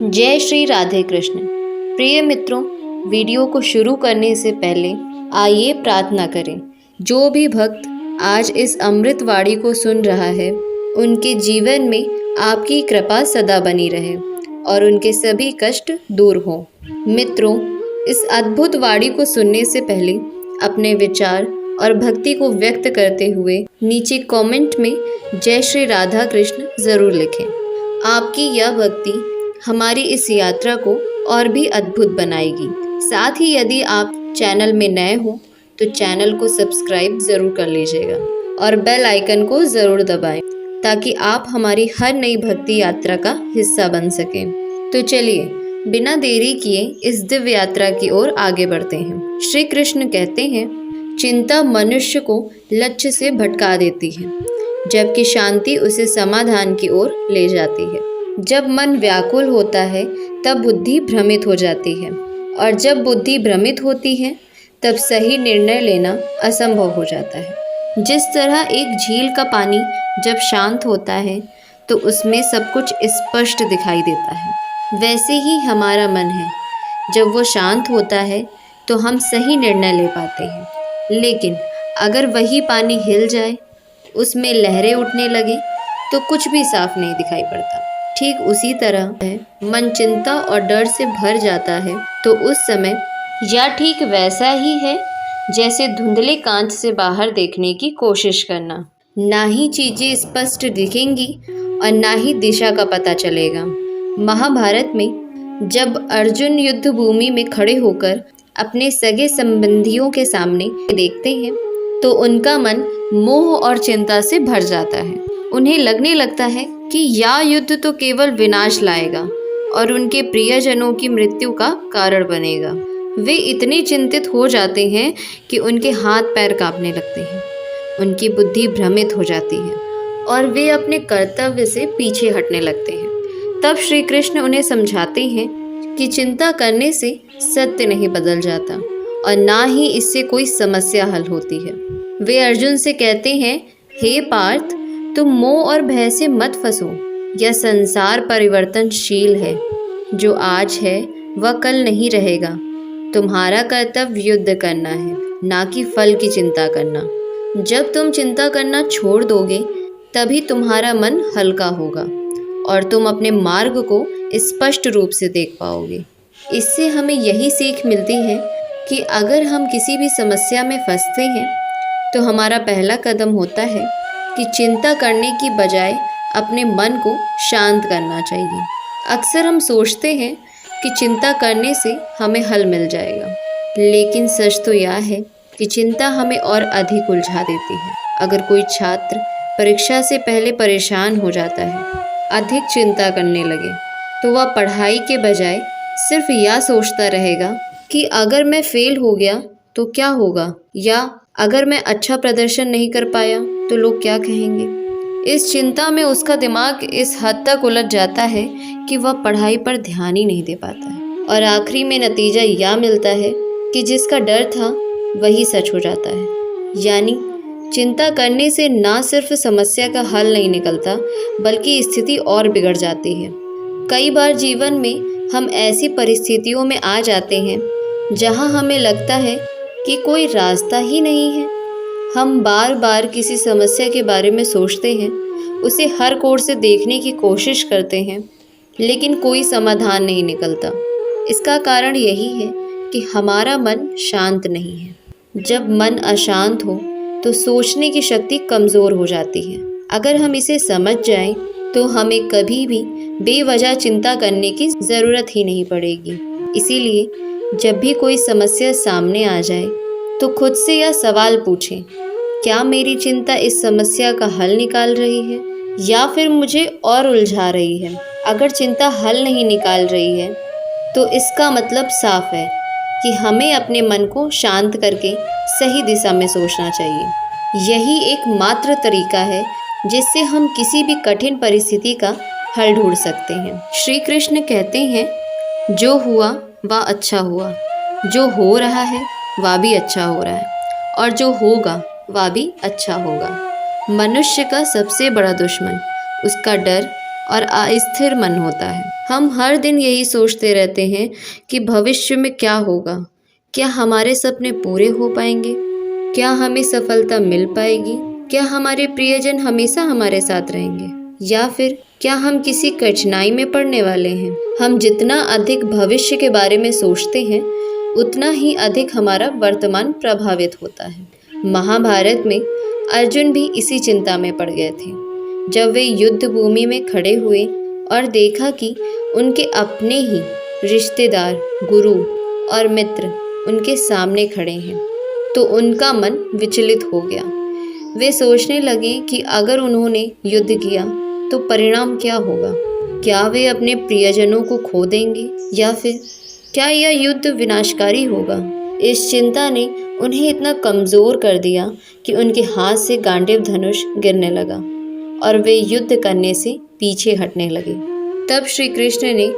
जय श्री राधे कृष्ण। प्रिय मित्रों, वीडियो को शुरू करने से पहले आइए प्रार्थना करें। जो भी भक्त आज इस अमृत वाणी को सुन रहा है, उनके जीवन में आपकी कृपा सदा बनी रहे और उनके सभी कष्ट दूर हो। मित्रों, इस अद्भुत वाणी को सुनने से पहले अपने विचार और भक्ति को व्यक्त करते हुए नीचे कमेंट में जय श्री राधा कृष्ण ज़रूर लिखें। आपकी यह भक्ति हमारी इस यात्रा को और भी अद्भुत बनाएगी। साथ ही यदि आप चैनल में नए हो तो चैनल को सब्सक्राइब ज़रूर कर लीजिएगा और बेल आइकन को ज़रूर दबाएं ताकि आप हमारी हर नई भक्ति यात्रा का हिस्सा बन सकें। तो चलिए बिना देरी किए इस दिव्य यात्रा की ओर आगे बढ़ते हैं। श्री कृष्ण कहते हैं, चिंता मनुष्य को लक्ष्य से भटका देती है, जबकि शांति उसे समाधान की ओर ले जाती है। जब मन व्याकुल होता है तब बुद्धि भ्रमित हो जाती है, और जब बुद्धि भ्रमित होती है तब सही निर्णय लेना असंभव हो जाता है। जिस तरह एक झील का पानी जब शांत होता है तो उसमें सब कुछ स्पष्ट दिखाई देता है, वैसे ही हमारा मन है। जब वो शांत होता है तो हम सही निर्णय ले पाते हैं। लेकिन अगर वही पानी हिल जाए, उसमें लहरें उठने लगे, तो कुछ भी साफ नहीं दिखाई पड़ता। ठीक उसी तरह है, मन चिंता और डर से भर जाता है तो उस समय या ठीक वैसा ही है जैसे धुंधले कांच से बाहर देखने की कोशिश करना। ना ही चीजें स्पष्ट दिखेंगी और ना ही दिशा का पता चलेगा। महाभारत में जब अर्जुन युद्ध भूमि में खड़े होकर अपने सगे संबंधियों के सामने देखते हैं तो उनका मन मोह और चिंता से भर जाता है। उन्हें लगने लगता है कि यह युद्ध तो केवल विनाश लाएगा और उनके प्रियजनों की मृत्यु का कारण बनेगा। वे इतने चिंतित हो जाते हैं कि उनके हाथ पैर कांपने लगते हैं, उनकी बुद्धि भ्रमित हो जाती है और वे अपने कर्तव्य से पीछे हटने लगते हैं। तब श्री कृष्ण उन्हें समझाते हैं कि चिंता करने से सत्य नहीं बदल जाता और ना ही इससे कोई समस्या हल होती है। वे अर्जुन से कहते हैं, हे पार्थ, तुम मोह और भय से मत फंसो। यह संसार परिवर्तनशील है, जो आज है वह कल नहीं रहेगा। तुम्हारा कर्तव्य युद्ध करना है, ना कि फल की चिंता करना। जब तुम चिंता करना छोड़ दोगे तभी तुम्हारा मन हल्का होगा और तुम अपने मार्ग को स्पष्ट रूप से देख पाओगे। इससे हमें यही सीख मिलती है कि अगर हम किसी भी समस्या में फंसते हैं तो हमारा पहला कदम होता है कि चिंता करने की बजाय अपने मन को शांत करना चाहिए। अक्सर हम सोचते हैं कि चिंता करने से हमें हल मिल जाएगा, लेकिन सच तो यह है कि चिंता हमें और अधिक उलझा देती है। अगर कोई छात्र परीक्षा से पहले परेशान हो जाता है, अधिक चिंता करने लगे, तो वह पढ़ाई के बजाय सिर्फ यह सोचता रहेगा कि अगर मैं फेल हो गया तो क्या होगा, या अगर मैं अच्छा प्रदर्शन नहीं कर पाया तो लोग क्या कहेंगे। इस चिंता में उसका दिमाग इस हद तक उलझ जाता है कि वह पढ़ाई पर ध्यान ही नहीं दे पाता है और आखिरी में नतीजा यह मिलता है कि जिसका डर था वही सच हो जाता है। यानी चिंता करने से ना सिर्फ समस्या का हल नहीं निकलता, बल्कि स्थिति और बिगड़ जाती है। कई बार जीवन में हम ऐसी परिस्थितियों में आ जाते हैं जहां हमें लगता है कि कोई रास्ता ही नहीं है। हम बार बार किसी समस्या के बारे में सोचते हैं, उसे हर कोण से देखने की कोशिश करते हैं, लेकिन कोई समाधान नहीं निकलता। इसका कारण यही है कि हमारा मन शांत नहीं है। जब मन अशांत हो तो सोचने की शक्ति कमज़ोर हो जाती है। अगर हम इसे समझ जाएं तो हमें कभी भी बेवजह चिंता करने की ज़रूरत ही नहीं पड़ेगी। इसीलिए जब भी कोई समस्या सामने आ जाए तो खुद से यह सवाल पूछें, क्या मेरी चिंता इस समस्या का हल निकाल रही है या फिर मुझे और उलझा रही है। अगर चिंता हल नहीं निकाल रही है तो इसका मतलब साफ है कि हमें अपने मन को शांत करके सही दिशा में सोचना चाहिए। यही एकमात्र तरीका है जिससे हम किसी भी कठिन परिस्थिति का हल ढूंढ सकते हैं। श्री कृष्ण कहते हैं, जो हुआ वह अच्छा हुआ, जो हो रहा है वह भी अच्छा हो रहा है, और जो होगा वह भी अच्छा होगा। मनुष्य का सबसे बड़ा दुश्मन उसका डर और अस्थिर मन होता है। हम हर दिन यही सोचते रहते हैं कि भविष्य में क्या होगा, क्या हमारे सपने पूरे हो पाएंगे, क्या हमें सफलता मिल पाएगी, क्या हमारे प्रियजन हमेशा हमारे साथ रहेंगे, या फिर क्या हम किसी कठिनाई में पड़ने वाले हैं। हम जितना अधिक भविष्य के बारे में सोचते हैं उतना ही अधिक हमारा वर्तमान प्रभावित होता है। महाभारत में अर्जुन भी इसी चिंता में पड़ गए थे। जब वे युद्ध भूमि में खड़े हुए और देखा कि उनके अपने ही रिश्तेदार, गुरु और मित्र उनके सामने खड़े हैं, तो उनका मन विचलित हो गया। वे सोचने लगे कि अगर उन्होंने युद्ध किया तो परिणाम क्या होगा। क्या वे अपने प्रियजनों को खो देंगे, या फिर क्या यह युद्ध विनाशकारी होगा। इस चिंता ने उन्हें इतना कमज़ोर कर दिया कि उनके हाथ से गांडीव धनुष गिरने लगा और वे युद्ध करने से पीछे हटने लगे। तब श्री कृष्ण ने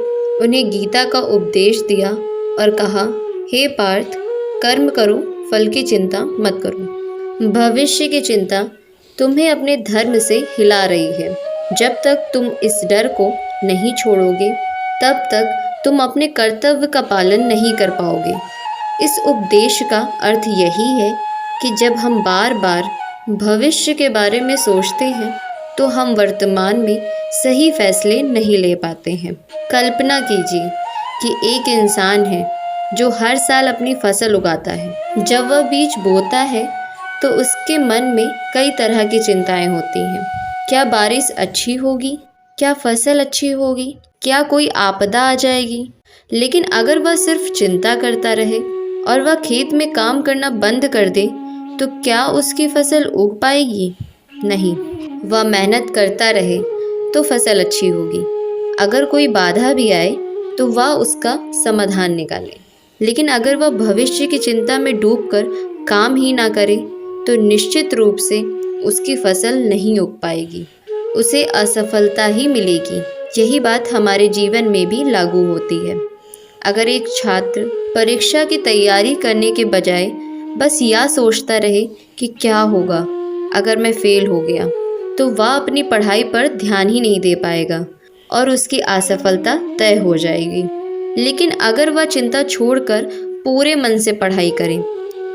उन्हें गीता का उपदेश दिया और कहा, हे पार्थ, कर्म करो, फल की चिंता मत करो। भविष्य की चिंता तुम्हें अपने धर्म से हिला रही है। जब तक तुम इस डर को नहीं छोड़ोगे तब तक तुम अपने कर्तव्य का पालन नहीं कर पाओगे। इस उपदेश का अर्थ यही है कि जब हम बार बार भविष्य के बारे में सोचते हैं तो हम वर्तमान में सही फैसले नहीं ले पाते हैं। कल्पना कीजिए कि एक इंसान है जो हर साल अपनी फसल उगाता है। जब वह बीज बोता है तो उसके मन में कई तरह की चिंताएं होती हैं। क्या बारिश अच्छी होगी, क्या फसल अच्छी होगी, क्या कोई आपदा आ जाएगी। लेकिन अगर वह सिर्फ चिंता करता रहे और वह खेत में काम करना बंद कर दे तो क्या उसकी फसल उग पाएगी? नहीं। वह मेहनत करता रहे तो फसल अच्छी होगी। अगर कोई बाधा भी आए तो वह उसका समाधान निकाले। लेकिन अगर वह भविष्य की चिंता में डूबकर काम ही ना करे तो निश्चित रूप से उसकी फसल नहीं उग पाएगी, उसे असफलता ही मिलेगी। यही बात हमारे जीवन में भी लागू होती है। अगर एक छात्र परीक्षा की तैयारी करने के बजाय बस यह सोचता रहे कि क्या होगा अगर मैं फेल हो गया, तो वह अपनी पढ़ाई पर ध्यान ही नहीं दे पाएगा और उसकी असफलता तय हो जाएगी। लेकिन अगर वह चिंता छोड़कर पूरे मन से पढ़ाई करे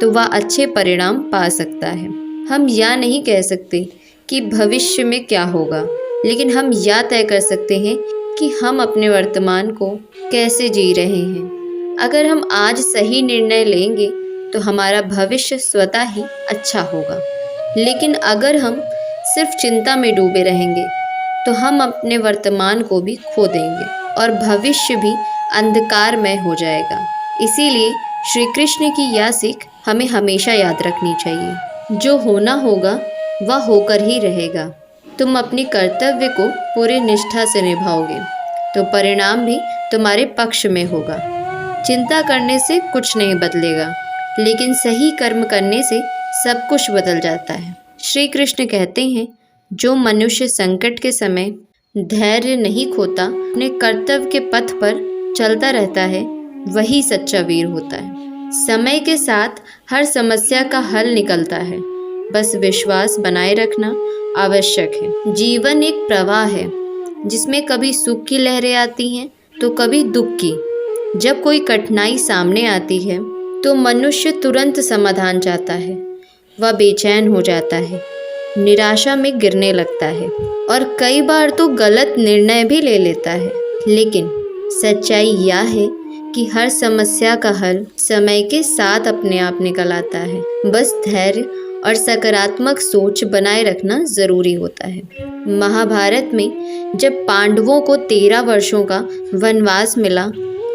तो वह अच्छे परिणाम पा सकता है। हम यह नहीं कह सकते कि भविष्य में क्या होगा, लेकिन हम यह तय कर सकते हैं कि हम अपने वर्तमान को कैसे जी रहे हैं। अगर हम आज सही निर्णय लेंगे तो हमारा भविष्य स्वतः ही अच्छा होगा। लेकिन अगर हम सिर्फ चिंता में डूबे रहेंगे तो हम अपने वर्तमान को भी खो देंगे और भविष्य भी अंधकारमय हो जाएगा। इसीलिए श्री कृष्ण की यह सीख हमें हमेशा याद रखनी चाहिए। जो होना होगा वह होकर ही रहेगा। तुम अपनी कर्तव्य को पूरी निष्ठा से निभाओगे तो परिणाम भी तुम्हारे पक्ष में होगा। चिंता करने से कुछ नहीं बदलेगा, लेकिन सही कर्म करने से सब कुछ बदल जाता है। श्री कृष्ण कहते हैं, जो मनुष्य संकट के समय धैर्य नहीं खोता, अपने कर्तव्य के पथ पर चलता रहता है, वही सच्चा वीर होता है। समय के साथ हर समस्या का हल निकलता है, बस विश्वास बनाए रखना आवश्यक है। जीवन एक प्रवाह है जिसमें कभी सुख की लहरें आती हैं तो कभी दुख की। जब कोई कठिनाई सामने आती है तो मनुष्य तुरंत समाधान चाहता है। वह बेचैन हो जाता है, निराशा में गिरने लगता है और कई बार तो गलत निर्णय भी ले लेता है। लेकिन सच्चाई यह है कि हर समस्या का हल समय के साथ अपने आप निकल आता है। बस धैर्य और सकारात्मक सोच बनाए रखना जरूरी होता है। महाभारत में जब पांडवों को 13 वर्षों का वनवास मिला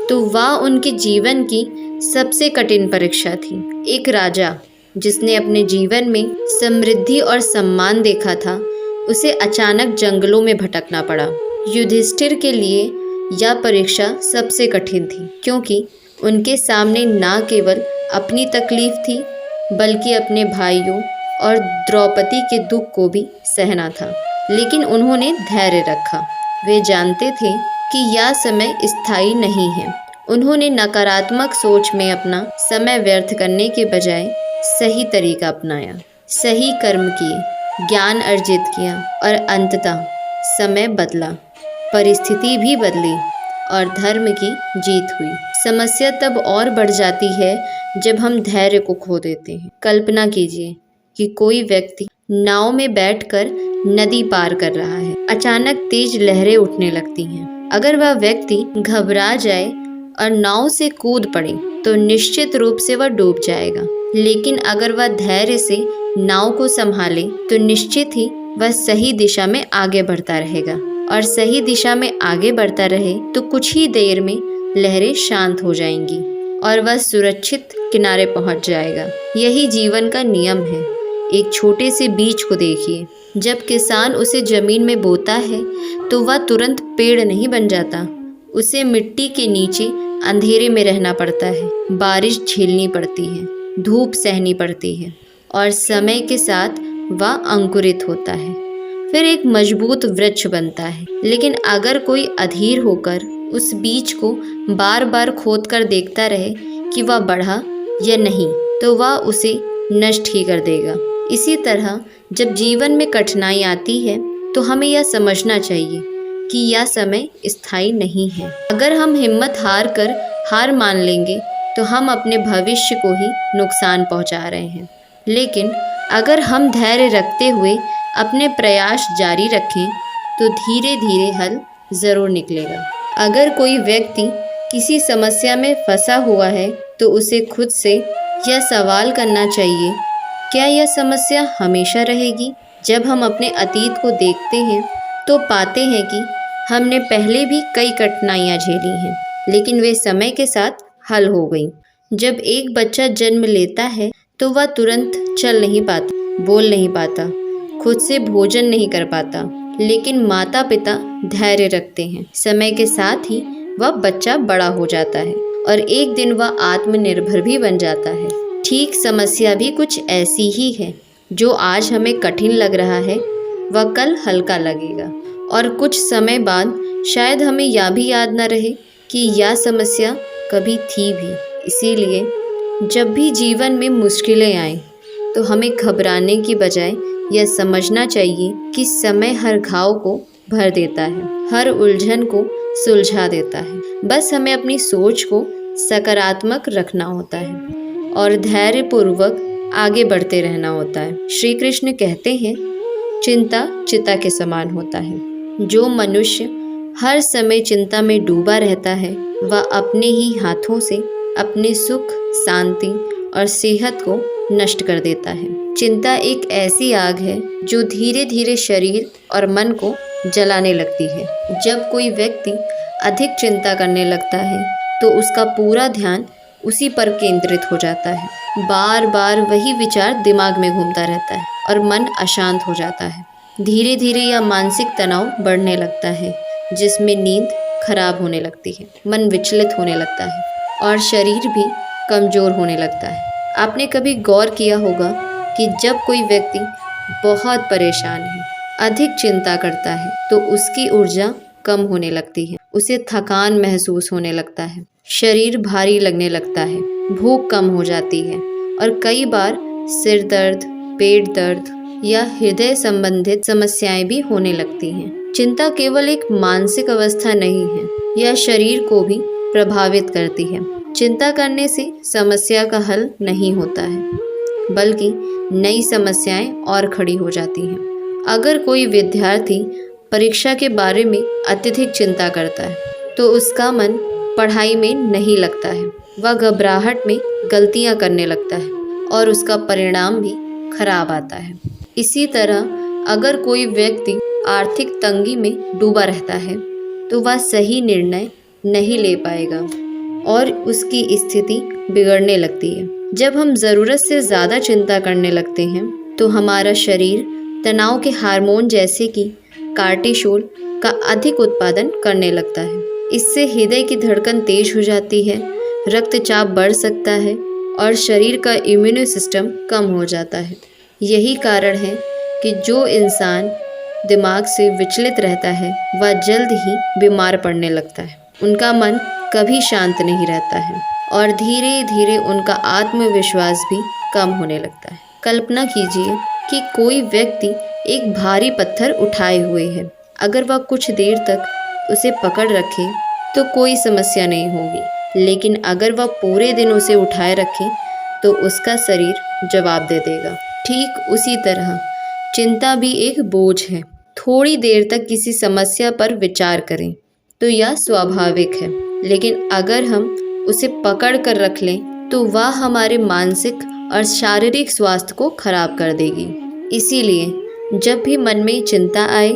तो वह उनके जीवन की सबसे कठिन परीक्षा थी। एक राजा जिसने अपने जीवन में समृद्धि और सम्मान देखा था, उसे अचानक जंगलों में भटकना पड़ा। युधिष्ठिर के लिए यह परीक्षा सबसे कठिन थी, क्योंकि उनके सामने न केवल अपनी तकलीफ थी बल्कि अपने भाइयों और द्रौपदी के दुख को भी सहना था। लेकिन उन्होंने धैर्य रखा। वे जानते थे कि यह समय स्थायी नहीं है। उन्होंने नकारात्मक सोच में अपना समय व्यर्थ करने के बजाय सही तरीका अपनाया, सही कर्म किए, ज्ञान अर्जित किया और अंततः समय बदला। परिस्थिति भी बदली और धर्म की जीत हुई। समस्या तब और बढ़ जाती है जब हम धैर्य को खो देते हैं। कल्पना कीजिए कि कोई व्यक्ति नाव में बैठकर नदी पार कर रहा है। अचानक तेज लहरें उठने लगती हैं। अगर वह व्यक्ति घबरा जाए और नाव से कूद पड़े तो निश्चित रूप से वह डूब जाएगा। लेकिन अगर वह धैर्य से नाव को संभाले तो निश्चित ही वह सही दिशा में आगे बढ़ता रहेगा, और सही दिशा में आगे बढ़ता रहे तो कुछ ही देर में लहरें शांत हो जाएंगी और वह सुरक्षित किनारे पहुंच जाएगा। यही जीवन का नियम है। एक छोटे से बीज को देखिए, जब किसान उसे जमीन में बोता है तो वह तुरंत पेड़ नहीं बन जाता। उसे मिट्टी के नीचे अंधेरे में रहना पड़ता है, बारिश झेलनी पड़ती है, धूप सहनी पड़ती है और समय के साथ वह अंकुरित होता है, फिर एक मजबूत वृक्ष बनता है। लेकिन अगर कोई अधीर होकर उस बीज को बार बार खोद कर देखता रहे कि वह बढ़ा या नहीं, तो वह उसे नष्ट ही कर देगा। इसी तरह जब जीवन में कठिनाई आती है तो हमें यह समझना चाहिए कि यह समय स्थायी नहीं है। अगर हम हिम्मत हार मान लेंगे तो हम अपने भविष्य को ही नुकसान पहुंचा रहे हैं। लेकिन अगर हम धैर्य रखते हुए अपने प्रयास जारी रखें तो धीरे धीरे हल ज़रूर निकलेगा। अगर कोई व्यक्ति किसी समस्या में फंसा हुआ है तो उसे खुद से यह सवाल करना चाहिए, क्या यह समस्या हमेशा रहेगी? जब हम अपने अतीत को देखते हैं तो पाते हैं कि हमने पहले भी कई कठिनाइयाँ झेली हैं, लेकिन वे समय के साथ हल हो गई। जब एक बच्चा जन्म लेता है तो वह तुरंत चल नहीं पाता, बोल नहीं पाता, खुद से भोजन नहीं कर पाता, लेकिन माता पिता धैर्य रखते हैं। समय के साथ ही वह बच्चा बड़ा हो जाता है और एक दिन वह आत्मनिर्भर भी बन जाता है। ठीक समस्या भी कुछ ऐसी ही है। जो आज हमें कठिन लग रहा है वह कल हल्का लगेगा, और कुछ समय बाद शायद हमें यह भी याद न रहे कि यह समस्या कभी थी भी। इसीलिए जब भी जीवन में मुश्किलें आएं तो हमें घबराने की बजाय यह समझना चाहिए कि समय हर घाव को भर देता है, हर उलझन को सुलझा देता है। बस हमें अपनी सोच को सकारात्मक रखना होता है और धैर्यपूर्वक आगे बढ़ते रहना होता है। श्री कृष्ण कहते हैं, चिंता चिता के समान होता है। जो मनुष्य हर समय चिंता में डूबा रहता है वह अपने ही हाथों से अपने सुख, शांति और सेहत को नष्ट कर देता है। चिंता एक ऐसी आग है जो धीरे धीरे शरीर और मन को जलाने लगती है। जब कोई व्यक्ति अधिक चिंता करने लगता है तो उसका पूरा ध्यान उसी पर केंद्रित हो जाता है। बार बार वही विचार दिमाग में घूमता रहता है और मन अशांत हो जाता है। धीरे धीरे यह मानसिक तनाव बढ़ने लगता है, जिसमें नींद खराब होने लगती है, मन विचलित होने लगता है और शरीर भी कमज़ोर होने लगता है। आपने कभी गौर किया होगा कि जब कोई व्यक्ति बहुत परेशान है, अधिक चिंता करता है, तो उसकी ऊर्जा कम होने लगती है, उसे थकान महसूस होने लगता है, शरीर भारी लगने लगता है, भूख कम हो जाती है और कई बार सिर दर्द, पेट दर्द या हृदय संबंधित समस्याएं भी होने लगती हैं। चिंता केवल एक मानसिक अवस्था नहीं है, यह शरीर को भी प्रभावित करती है। चिंता करने से समस्या का हल नहीं होता है, बल्कि नई समस्याएं और खड़ी हो जाती हैं। अगर कोई विद्यार्थी परीक्षा के बारे में अत्यधिक चिंता करता है तो उसका मन पढ़ाई में नहीं लगता है, वह घबराहट में गलतियां करने लगता है और उसका परिणाम भी खराब आता है। इसी तरह अगर कोई व्यक्ति आर्थिक तंगी में डूबा रहता है तो वह सही निर्णय नहीं ले पाएगा और उसकी स्थिति बिगड़ने लगती है। जब हम ज़रूरत से ज़्यादा चिंता करने लगते हैं तो हमारा शरीर तनाव के हार्मोन जैसे कि कार्टिसोल का अधिक उत्पादन करने लगता है। इससे हृदय की धड़कन तेज हो जाती है, रक्तचाप बढ़ सकता है और शरीर का इम्यून सिस्टम कम हो जाता है। यही कारण है कि जो इंसान दिमाग से विचलित रहता है वह जल्द ही बीमार पड़ने लगता है, उनका मन कभी शांत नहीं रहता है और धीरे धीरे उनका आत्मविश्वास भी कम होने लगता है। कल्पना कीजिए कि कोई व्यक्ति एक भारी पत्थर उठाए हुए है। अगर वह कुछ देर तक उसे पकड़ रखे तो कोई समस्या नहीं होगी, लेकिन अगर वह पूरे दिन उसे उठाए रखे तो उसका शरीर जवाब दे देगा। ठीक उसी तरह चिंता भी एक बोझ है। थोड़ी देर तक किसी समस्या पर विचार करें तो यह स्वाभाविक है, लेकिन अगर हम उसे पकड़ कर रख लें तो वह हमारे मानसिक और शारीरिक स्वास्थ्य को खराब कर देगी। इसीलिए जब भी मन में चिंता आए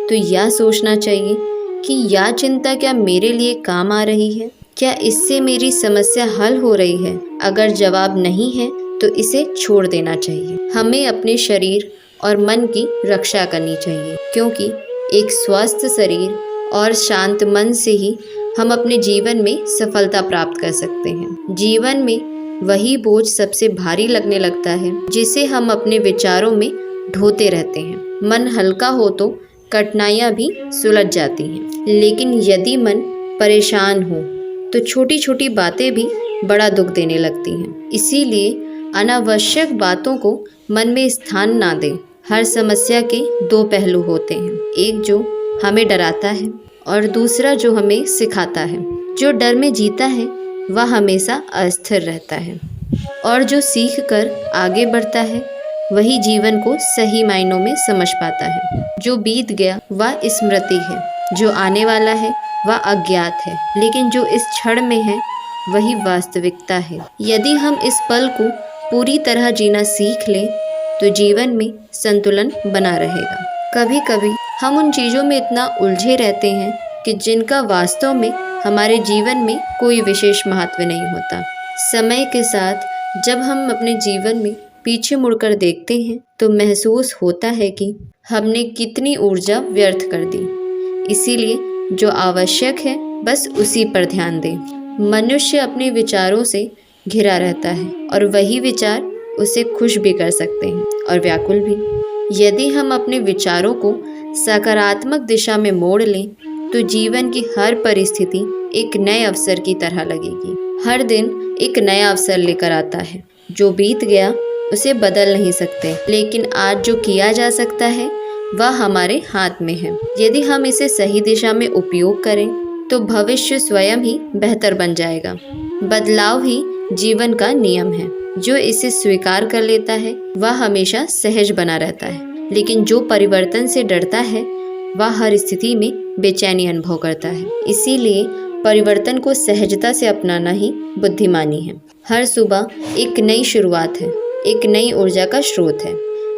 तो यह सोचना चाहिए कि यह चिंता क्या मेरे लिए काम आ रही है, क्या इससे मेरी समस्या हल हो रही है। अगर जवाब नहीं है तो इसे छोड़ देना चाहिए। हमें अपने शरीर और मन की रक्षा करनी चाहिए, क्योंकि एक स्वस्थ शरीर और शांत मन से ही हम अपने जीवन में सफलता प्राप्त कर सकते हैं। जीवन में वही बोझ सबसे भारी लगने लगता है जिसे हम अपने विचारों में ढोते रहते हैं। मन हल्का हो तो कठिनाइयाँ भी सुलझ जाती हैं, लेकिन यदि मन परेशान हो तो छोटी छोटी बातें भी बड़ा दुख देने लगती हैं। इसीलिए अनावश्यक बातों को मन में स्थान ना दें। हर समस्या के दो पहलू होते हैं, एक जो हमें डराता है और दूसरा जो हमें सिखाता है। जो डर में जीता है वह हमेशा अस्थिर रहता है, और जो सीख कर आगे बढ़ता है वही जीवन को सही मायनों में समझ पाता है। जो बीत गया वह स्मृति है, जो आने वाला है वह अज्ञात है, लेकिन जो इस क्षण में है वही वास्तविकता है। यदि हम इस पल को पूरी तरह जीना सीख लें तो जीवन में संतुलन बना रहेगा। कभी कभी हम उन चीज़ों में इतना उलझे रहते हैं कि जिनका वास्तव में हमारे जीवन में कोई विशेष महत्व नहीं होता। समय के साथ जब हम अपने जीवन में पीछे मुड़कर देखते हैं तो महसूस होता है कि हमने कितनी ऊर्जा व्यर्थ कर दी। इसीलिए जो आवश्यक है बस उसी पर ध्यान दें। मनुष्य अपने विचारों से घिरा रहता है और वही विचार उसे खुश भी कर सकते हैं और व्याकुल भी। यदि हम अपने विचारों को सकारात्मक दिशा में मोड़ लें तो जीवन की हर परिस्थिति एक नए अवसर की तरह लगेगी। हर दिन एक नया अवसर लेकर आता है। जो बीत गया उसे बदल नहीं सकते, लेकिन आज जो किया जा सकता है वह हमारे हाथ में है। यदि हम इसे सही दिशा में उपयोग करें तो भविष्य स्वयं ही बेहतर बन जाएगा। बदलाव ही जीवन का नियम है। जो इसे स्वीकार कर लेता है वह हमेशा सहज बना रहता है, लेकिन जो परिवर्तन से डरता है वह हर स्थिति में बेचैनी अनुभव करता है। इसीलिए परिवर्तन को सहजता से अपनाना ही बुद्धिमानी है। हर सुबह एक नई शुरुआत है, एक नई ऊर्जा का स्रोत है।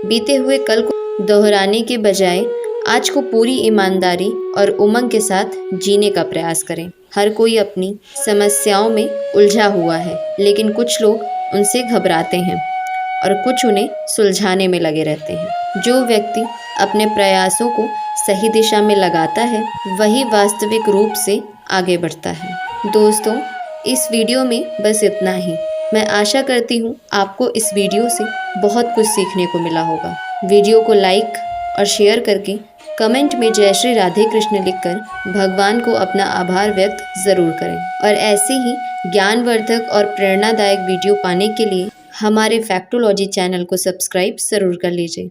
बीते हुए कल को दोहराने के बजाय आज को पूरी ईमानदारी और उमंग के साथ जीने का प्रयास करें। हर कोई अपनी समस्याओं में उलझा हुआ है, लेकिन कुछ लोग उनसे घबराते हैं और कुछ उन्हें सुलझाने में लगे रहते हैं। जो व्यक्ति अपने प्रयासों को सही दिशा में लगाता है वही वास्तविक रूप से आगे बढ़ता है। दोस्तों, इस वीडियो में बस इतना ही। मैं आशा करती हूँ आपको इस वीडियो से बहुत कुछ सीखने को मिला होगा। वीडियो को लाइक और शेयर करके कमेंट में जय श्री राधे कृष्ण लिखकर भगवान को अपना आभार व्यक्त ज़रूर करें। और ऐसे ही ज्ञानवर्धक और प्रेरणादायक वीडियो पाने के लिए हमारे फैक्टोलॉजी चैनल को सब्सक्राइब ज़रूर कर लीजिए।